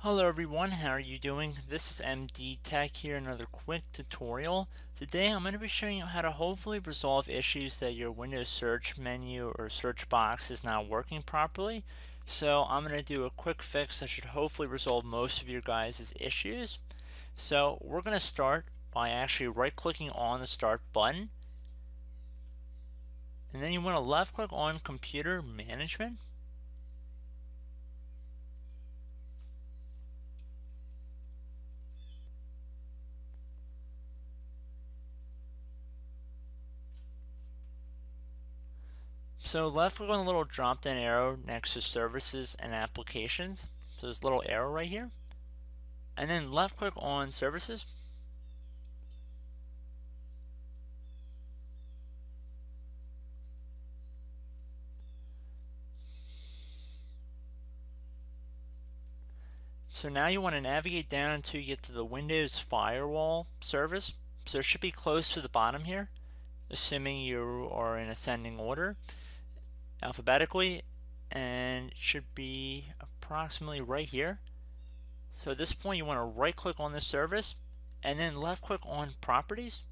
Hello everyone, how are you doing? This is MD Tech here, another quick tutorial. Today I'm going to be showing you how to hopefully resolve issues that your Windows search menu or search box is not working properly. So I'm going to do a quick fix that should hopefully resolve most of your guys' issues. So we're going to start by actually right clicking on the start button, and then you want to left click on computer management. So left click on the little drop down arrow next to services and applications. So there's a little arrow right here. And then left click on services. So now you want to navigate down until you get to the Windows Firewall service. So it should be close to the bottom here, assuming you are in ascending order alphabetically, and it should be approximately right here. So at this point you want to right click on this service and then left click on properties.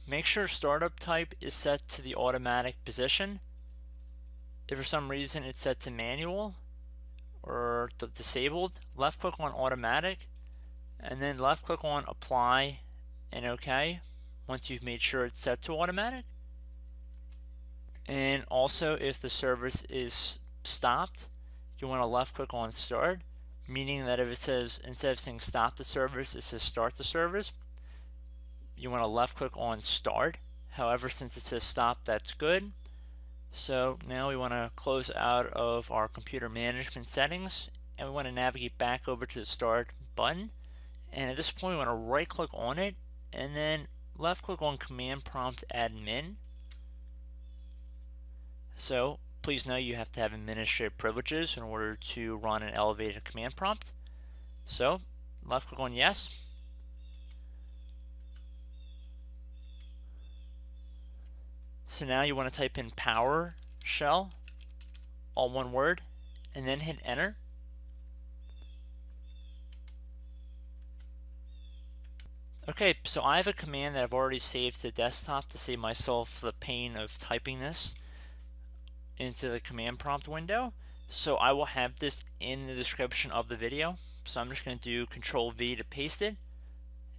Make sure startup type is set to the automatic position. If for some reason it's set to manual or disabled, left click on automatic and then left click on apply and OK once you've made sure it's set to automatic. And also if the service is stopped, you want to left click on start, meaning that if it says, instead of saying stop the service, it says start the service, you want to left click on start. However, since it says stop, that's good. So now we want to close out of our computer management settings and we want to navigate back over to the start button. And at this point we want to right click on it and then left click on command prompt admin. So please know you have to have administrative privileges in order to run an elevated command prompt. So left click on yes. So now you want to type in PowerShell, all one word, and then hit enter. Okay, so I have a command that I've already saved to desktop to save myself the pain of typing this into the command prompt window. So I will have this in the description of the video. So I'm just going to do Control V to paste it.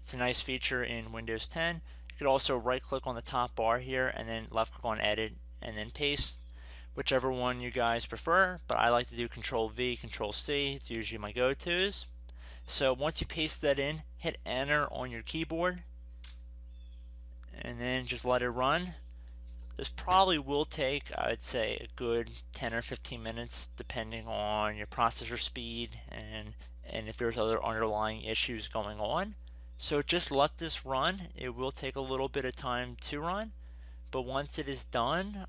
It's a nice feature in Windows 10. You could also right click on the top bar here and then left click on edit and then paste, whichever one you guys prefer, but I like to do Control V, Control C. It's usually my go-tos. So once you paste that in, hit enter on your keyboard and then just let it run. This probably will take, I'd say, a good 10 or 15 minutes depending on your processor speed and if there's other underlying issues going on. So just let this run. It will take a little bit of time to run, but once it is done,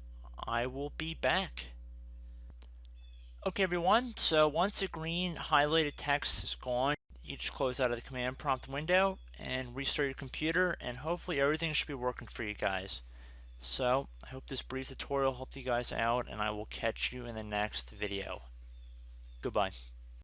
I will be back. Okay everyone, so once the green highlighted text is gone, you just close out of the command prompt window and restart your computer, and hopefully everything should be working for you guys. So I hope this brief tutorial helped you guys out, and I will catch you in the next video. Goodbye.